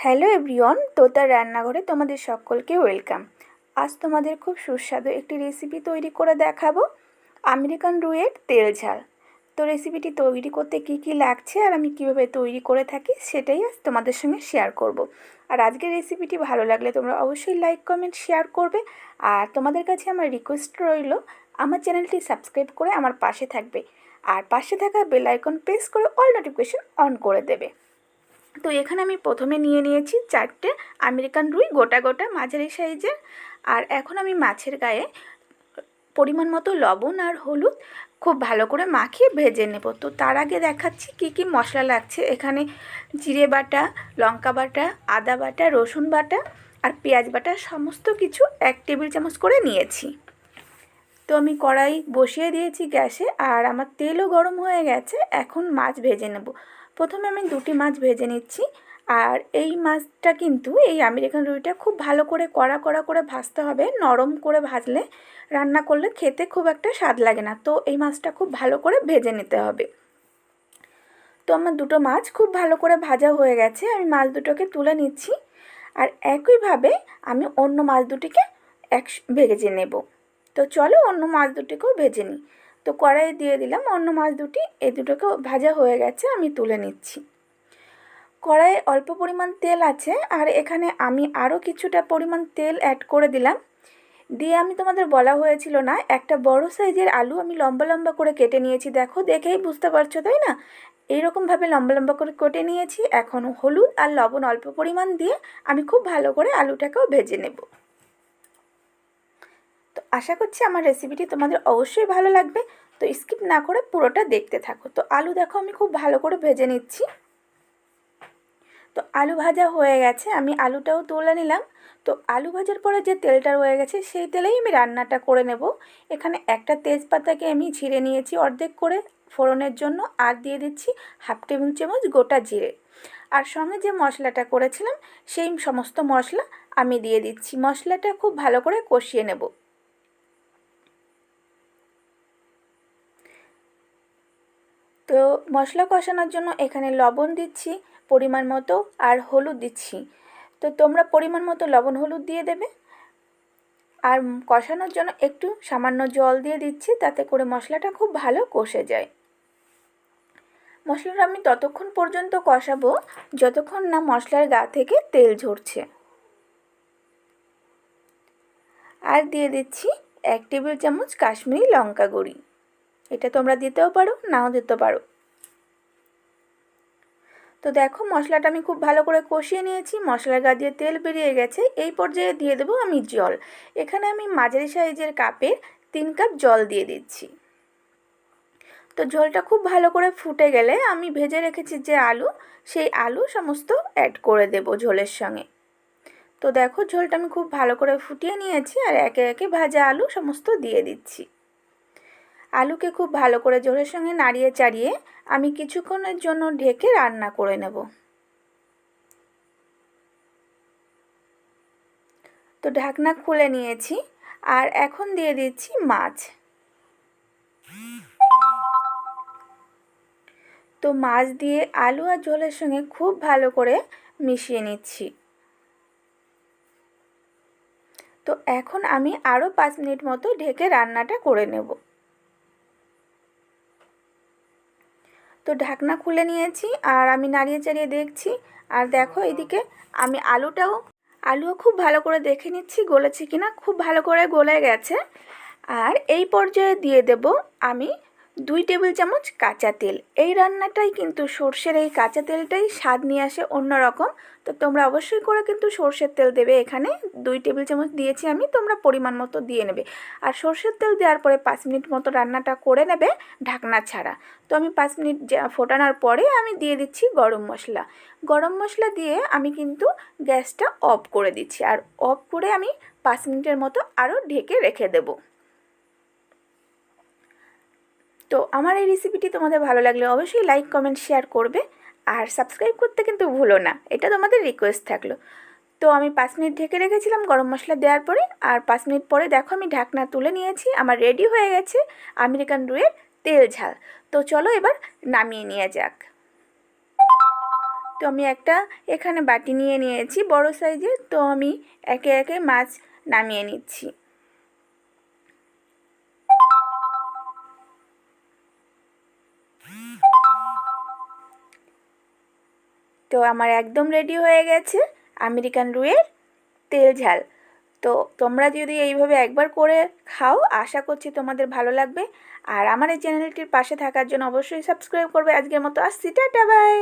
Hello everyone, তোতার রান্নাঘরে তোমাদের সকলকে ওয়েলকাম। আজ তোমাদের খুব সুস্বাদু একটি রেসিপি তৈরি করে দেখাবো, আমেরিকান রুইয়ের তেল ঝাল। তো রেসিপিটি তৈরি করতে কি কি লাগছে আর আমি কিভাবে তৈরি করে থাকি সেটাই আজ তোমাদের সঙ্গে শেয়ার করব। আর আজকের রেসিপিটি ভালো লাগলে তোমরা অবশ্যই লাইক কমেন্ট শেয়ার করবে। আর তোমাদের কাছে আমার রিকোয়েস্ট রইল, আমার চ্যানেলটি সাবস্ক্রাইব করে আমার পাশে থাকবে আর পাশে থাকা বেল আইকন প্রেস করে অল নোটিফিকেশন অন করে দেবে। তো এখানে আমি প্রথমে নিয়ে নিয়েছি 4টে আমেরিকান রুই, গোটা গোটা মাঝারি সাইজের। আর এখন আমি মাছের গায়ে পরিমাণ মতো লবণ আর হলুদ খুব ভালো করে মাখিয়ে ভেজে নেব। তো তার আগে দেখাচ্ছি কি কি মশলা লাগছে। এখানে জিরে বাটা, লঙ্কা বাটা, আদা বাটা, রসুন বাটা আর পেঁয়াজ বাটা সমস্ত কিছু 1 টেবিল চামচ করে নিয়েছি। তো আমি কড়াই বসিয়ে দিয়েছি গ্যাসে আর আমার তেলও গরম হয়ে গেছে। এখন মাছ ভেজে নেব। প্রথমে আমি 2টি মাছ ভেজে নিচ্ছি। আর এই মাছটা কিন্তু, এই আমেরিকান রুইটা খুব ভালো করে কড়া করে ভাজতে হবে। নরম করে ভাজলে রান্না করলে খেতে খুব একটা স্বাদ লাগে না। তো এই মাছটা খুব ভালো করে ভেজে নিতে হবে। তো আমার 2টো মাছ খুব ভালো করে ভাজা হয়ে গেছে। আমি মাছ দুটোকে তুলে নিচ্ছি আর একইভাবে আমি অন্য মাছ দুটিকে ভেজে নেব। তো চলো অন্য মাছ দুটিকেও ভেজে নিই। তো কড়াইয়ে দিয়ে দিলাম অন্য মাছ দুটি, এই দুটোকেও ভাজা হয়ে গেছে, আমি তুলে নিচ্ছি। কড়াইয়ে অল্প পরিমাণ তেল আছে আর এখানে আমি আরও কিছুটা পরিমাণ তেল অ্যাড করে দিলাম। দিয়ে আমি তোমাদের বলা হয়েছিল না, একটা বড় সাইজের আলু আমি লম্বা লম্বা করে কেটে নিয়েছি। দেখো, দেখেই বুঝতে পারছো তাই না? এইরকমভাবে লম্বা লম্বা করে কেটে নিয়েছি। এখন হলুদ আর লবণ অল্প পরিমাণ দিয়ে আমি খুব ভালো করে আলুটাকেও ভেজে নেব। তো আশা করছি আমার রেসিপিটি তোমাদের অবশ্যই ভালো লাগবে। তো স্কিপ না করে পুরোটা দেখতে থাকো। তো আলু দেখো আমি খুব ভালো করে ভেজে নিচ্ছি। তো আলু ভাজা হয়ে গেছে, আমি আলুটাও তুলে নিলাম। তো আলু ভাজার পরে যে তেলটা রয়ে গেছে সেই তেলেই আমি রান্নাটা করে নেব। এখানে একটা তেজপাতাকে আমি ছিঁড়ে নিয়েছি অর্ধেক করে ফোড়নের জন্য, আর দিয়ে দিচ্ছি 1/2 টেবিল চামচ গোটা জিরে। আর সঙ্গে যে মশলাটা করেছিলাম সেই সমস্ত মশলা আমি দিয়ে দিচ্ছি। মশলাটা খুব ভালো করে কষিয়ে নেব। তো মশলা কষানোর জন্য এখানে লবণ দিচ্ছি পরিমাণ মতো আর হলুদ দিচ্ছি। তো তোমরা পরিমাণ মতো লবণ হলুদ দিয়ে দেবে। আর কষানোর জন্য একটু সামান্য জল দিয়ে দিচ্ছি, তাতে করে মশলাটা খুব ভালো কষে যায়। মশলাটা আমি ততক্ষণ পর্যন্ত কষাবো যতক্ষণ না মশলার গা থেকে তেল ঝরছে। আর দিয়ে দিচ্ছি 1 টেবিল চামচ কাশ্মীরি লঙ্কা গুঁড়ি। এটা তোমরা দিতেও পারো, নাও দিতে পারো। তো দেখো মশলাটা আমি খুব ভালো করে কষিয়ে নিয়েছি, মশলার গা দিয়ে তেল বেরিয়ে গেছে। এই পর্যায়ে দিয়ে দেবো আমি জল। এখানে আমি মাঝারি সাইজের কাপের 3 কাপ জল দিয়ে দিচ্ছি। তো জলটা খুব ভালো করে ফুটে গেলে আমি ভেজে রেখেছি যে আলু, সেই আলু সমস্ত অ্যাড করে দেব ঝোলের সঙ্গে। তো দেখো ঝোলটা আমি খুব ভালো করে ফুটিয়ে নিয়েছি আর একে একে ভাজা আলু সমস্ত দিয়ে দিচ্ছি। আলুকে খুব ভালো করে ঝোলের সঙ্গে নাড়িয়ে চাড়িয়ে আমি কিছুক্ষণের জন্য ঢেকে রান্না করে নেব। তো ঢাকনা খুলে নিয়েছি আর এখন দিয়ে দিচ্ছি মাছ। তো মাছ দিয়ে আলু আর ঝোলের সঙ্গে খুব ভালো করে মিশিয়ে নিচ্ছি। তো এখন আমি আরও 5 মিনিট মতো ঢেকে রান্নাটা করে নেব। তো ঢাকনা খুলে নিয়েছি আর আমি নাড়িয়ে চাড়িয়ে দেখছি। আর দেখো এদিকে আমি আলুও খুব ভালো করে দেখে নিচ্ছি গলেছে কিনা। খুব ভালো করে গলে গেছে। আর এই পর্যায়ে দিয়ে দেব আমি 2 টেবিল চামচ কাঁচা তেল। এই রান্নাটাই কিন্তু সর্ষের এই কাঁচা তেলটাই স্বাদ নিয়ে আসে অন্যরকম। তো তোমরা অবশ্যই করে কিন্তু সর্ষের তেল দেবে। এখানে 2 টেবিল চামচ দিয়েছি আমি, তোমরা পরিমাণ মতো দিয়ে নেবে। আর সর্ষের তেল দেওয়ার পরে 5 মিনিট মতো রান্নাটা করে নেবে ঢাকনা ছাড়া। তো আমি 5 মিনিট ফোটানোর পরে আমি দিয়ে দিচ্ছি গরম মশলা। গরম মশলা দিয়ে আমি কিন্তু গ্যাসটা অফ করে দিচ্ছি। আর অফ করে আমি 5 মিনিটের মতো আরও ঢেকে রেখে দেবো। তো আমার এই রেসিপিটি তোমাদের ভালো লাগলে অবশ্যই লাইক কমেন্ট শেয়ার করবে আর সাবস্ক্রাইব করতে কিন্তু ভুলো না, এটা তোমাদের রিকোয়েস্ট থাকলো। তো আমি 5 মিনিট ঢেকে রেখেছিলাম গরম মশলা দেওয়ার পরে। আর 5 মিনিট পরে দেখো আমি ঢাকনা তুলে নিয়েছি। আমার রেডি হয়ে গেছে আমেরিকান রুইয়ের তেল ঝাল। তো চলো এবার নামিয়ে নিয়ে যাক। তো তো আমি একটা এখানে বাটি নিয়ে নিয়েছি বড় সাইজের। তো আমি একে একে মাছ নামিয়ে নিচ্ছি। তো আমার একদম রেডি হয়ে গেছে আমেরিকান রুইয়ের তেল ঝাল। তো তোমরা যদি এইভাবে একবার করে খাও, আশা করছি তোমাদের ভালো লাগবে। আর আমার এই চ্যানেলটির পাশে থাকার জন্য অবশ্যই সাবস্ক্রাইব করবে। আজকের মতো আসছি, টাটা বাই।